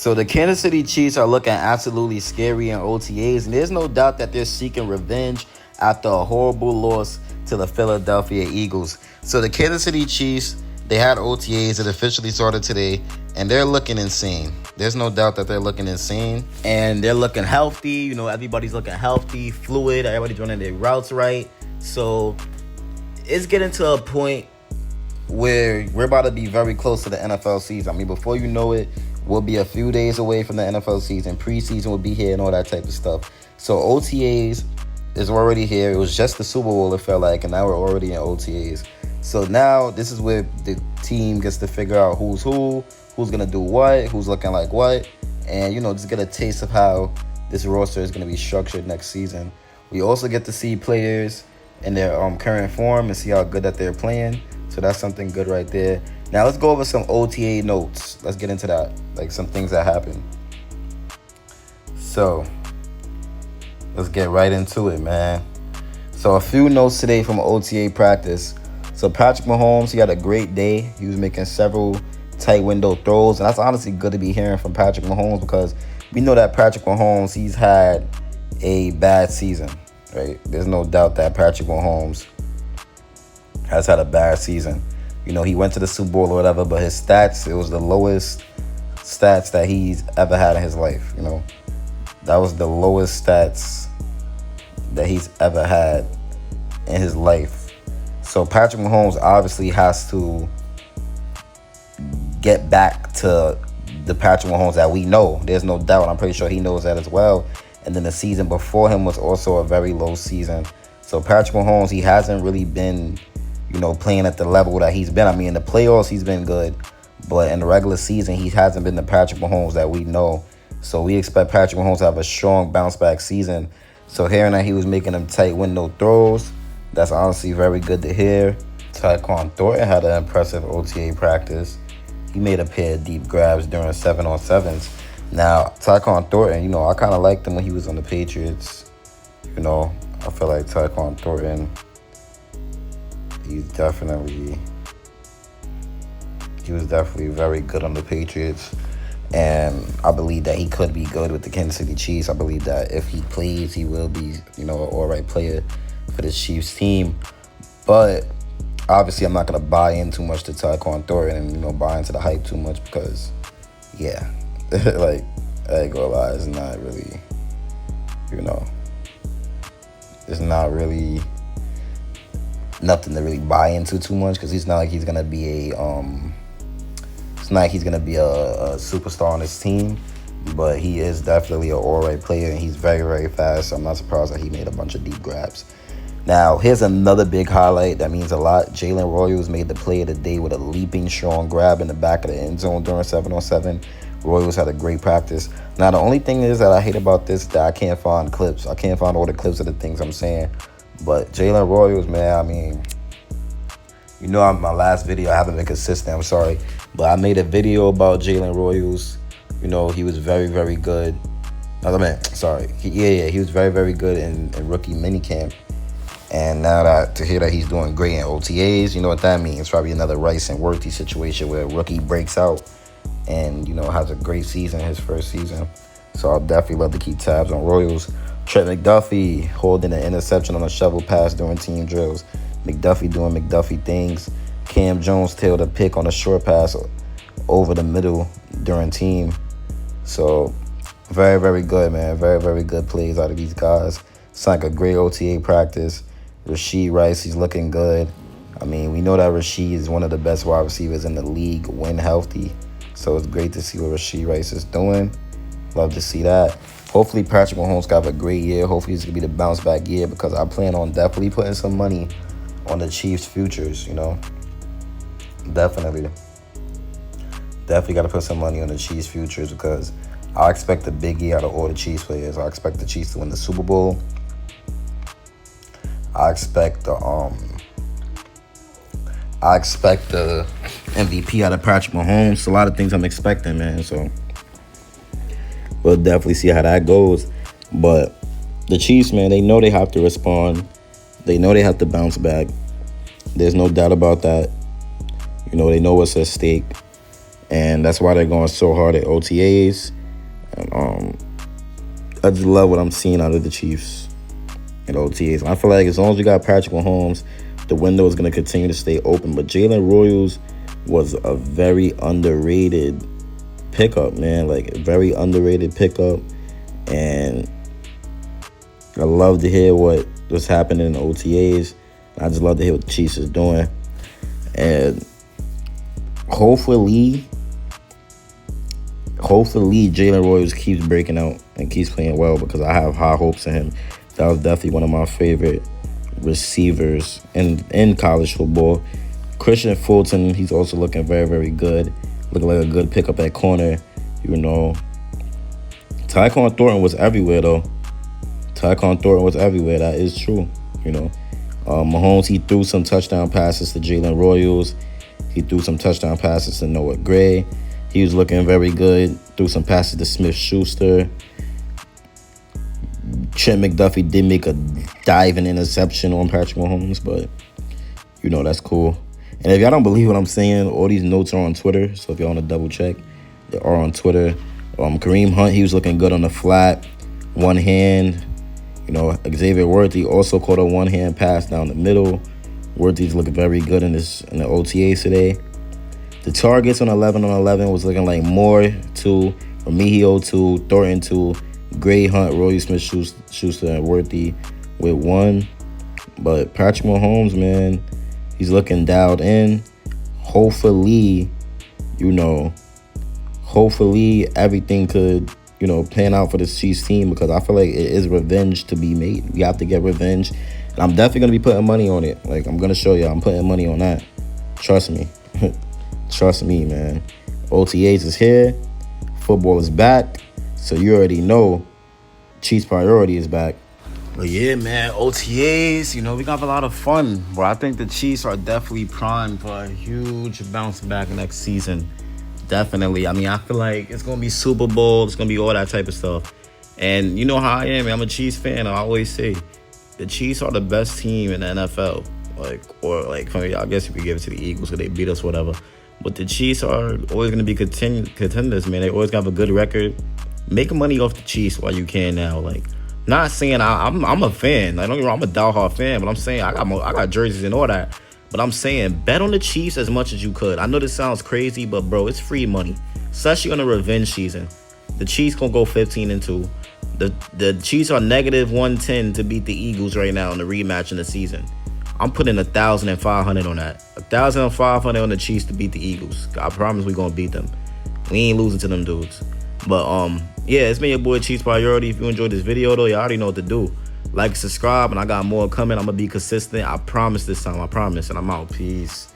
So the Kansas City Chiefs are looking absolutely scary in OTAs, and there's no doubt that they're seeking revenge after a horrible loss to the Philadelphia Eagles. So the Kansas City Chiefs, they had OTAs. It officially started today, and they're looking insane. There's no doubt that they're looking insane, and they're looking healthy. You know, everybody's looking healthy, fluid. Everybody's running their routes right. So it's getting to a point where we're about to be very close to the NFL season. I mean, before you know it, we'll be a few days away from the NFL season. Preseason will be here and all that type of stuff. So OTAs is already here. It was just the Super Bowl, it felt like, and now we're already in OTAs. So now this is where the team gets to figure out who's going to do what, who's looking like what, and, you know, just get a taste of how this roster is going to be structured next season. We also get to see players in their current form and see how good that they're playing. So that's something good right there. Now let's go over some OTA notes. Let's get into that, like some things that happened. So let's get right into it, man. So a few notes today from OTA practice. So Patrick Mahomes, he had a great day. He was making several tight window throws, and that's honestly good to be hearing from Patrick Mahomes, because we know that Patrick Mahomes, he's had a bad season, right? There's no doubt that Patrick Mahomes has had a bad season. You know, he went to the Super Bowl or whatever, but his stats, it was the lowest stats that he's ever had in his life, you know. That was the lowest stats that he's ever had in his life. So Patrick Mahomes obviously has to get back to the Patrick Mahomes that we know. There's no doubt. I'm pretty sure he knows that as well. And then the season before him was also a very low season. So Patrick Mahomes, he hasn't really been, you know, playing at the level that he's been. I mean, in the playoffs, he's been good. But in the regular season, he hasn't been the Patrick Mahomes that we know. So we expect Patrick Mahomes to have a strong bounce-back season. So hearing that he was making them tight window throws, that's honestly very good to hear. Tyquan Thornton had an impressive OTA practice. He made a pair of deep grabs during 7-on-7s. Now, Tyquan Thornton, you know, I kind of liked him when he was on the Patriots. You know, I feel like Tyquan Thornton, he was definitely very good on the Patriots. And I believe that he could be good with the Kansas City Chiefs. I believe that if he plays, he will be, you know, an all-right player for the Chiefs team. But obviously, I'm not going to buy in too much to Tyquan Thornton and, you know, buy into the hype too much because, yeah, like, I ain't gonna lie, it's not really, you know, it's not really nothing to really buy into too much, because it's not like he's going to be it's not like he's going to be a superstar on his team, but he is definitely an all-right player, and he's very, very fast, so I'm not surprised that he made a bunch of deep grabs. Now, here's another big highlight that means a lot. Jalen Royals made the play of the day with a leaping strong grab in the back of the end zone during 7-on-7. Royals had a great practice. Now, the only thing is that I hate about this, that I can't find clips. I can't find all the clips of the things I'm saying. But Jalen Royals, man, I mean, you know, my last video, I haven't been consistent, I'm sorry. But I made a video about Jalen Royals. You know, he was very, very good. He was very, very good in rookie minicamp. And now that to hear that he's doing great in OTAs, you know what that means. It's probably another Rice and Worthy situation where a rookie breaks out and, you know, has a great season, his first season. So I'll definitely love to keep tabs on Royals. Trent McDuffie holding an interception on a shovel pass during team drills. McDuffie doing McDuffie things. Cam Jones tailed a pick on a short pass over the middle during team. So very, very good, man. Very, very good plays out of these guys. It's like a great OTA practice. Rashee Rice, he's looking good. I mean, we know that Rashee is one of the best wide receivers in the league when healthy. So it's great to see what Rashee Rice is doing. Love to see that. Hopefully Patrick Mahomes got a great year. Hopefully it's going to be the bounce-back year, because I plan on definitely putting some money on the Chiefs' futures, you know. Definitely got to put some money on the Chiefs' futures, because I expect a big year out of all the Chiefs players. I expect the Chiefs to win the Super Bowl. I expect the MVP out of Patrick Mahomes. A lot of things I'm expecting, man. So we'll definitely see how that goes. But the Chiefs, man, they know they have to respond. They know they have to bounce back. There's no doubt about that. You know, they know what's at stake. and that's why they're going so hard at OTAs. And I just love what I'm seeing out of the Chiefs at OTAs. And I feel like as long as we got Patrick Mahomes, the window is going to continue to stay open. But Jalen Royals was a very underrated pickup, man. Like, a very underrated pickup. And I love to hear what was happening in the OTAs. I just love to hear what the Chiefs is doing. And hopefully Jalen Royals keeps breaking out and keeps playing well, because I have high hopes in him. That was definitely one of my favorite receivers in college football. Christian Fulton, he's also looking very, very good. Looking like a good pickup at corner, you know. Tyquan Thornton was everywhere, though. That is true, you know. Mahomes, he threw some touchdown passes to Jalen Royals. He threw some touchdown passes to Noah Gray. He was looking very good. Threw some passes to Smith-Schuster. Trent McDuffie did make a diving interception on Patrick Mahomes, but, you know, that's cool. And if y'all don't believe what I'm saying, all these notes are on Twitter. So if y'all want to double check, they are on Twitter. Kareem Hunt, he was looking good on the flat. One hand. You know, Xavier Worthy also caught a one-hand pass down the middle. Worthy's looking very good in the OTAs today. The targets on 11-on-11 was looking like Moore 2, Remigio 2, Thornton 2, Gray, Hunt, Roy Smith-Schuster, and Worthy with 1. But Patrick Mahomes, man, he's looking dialed in. Hopefully everything could, you know, plan out for this Chiefs team, because I feel like it is revenge to be made. We have to get revenge. And I'm definitely going to be putting money on it. Like, I'm going to show you, I'm putting money on that. Trust me. Trust me, man. OTAs is here. Football is back. So you already know Chiefs priority is back. But yeah, man, OTAs, you know, we got a lot of fun. But I think the Chiefs are definitely primed for a huge bounce back next season. Definitely. I mean, I feel like it's going to be Super Bowl. It's going to be all that type of stuff. And you know how I am. I'm a Chiefs fan. I always say the Chiefs are the best team in the NFL. I guess you could give it to the Eagles because they beat us, whatever. But the Chiefs are always going to be contenders, man. They always have a good record. Make money off the Chiefs while you can now. Like, not saying I'm a fan. Like, don't get me wrong, I'm a diehard fan. But I'm saying I got jerseys and all that. But I'm saying bet on the Chiefs as much as you could. I know this sounds crazy, but bro, it's free money. Especially on a revenge season. The Chiefs gonna go 15-2. The Chiefs are -110 to beat the Eagles right now in the rematch in the season. I'm putting 1,500 on that. 1,500 on the Chiefs to beat the Eagles. I promise we gonna beat them. We ain't losing to them dudes. But yeah, it's been your boy Chiefs Priority. If you enjoyed this video though, you already know what to do. Like, subscribe, and I got more coming. I'm gonna be consistent. I promise this time. I promise. And I'm out. Peace.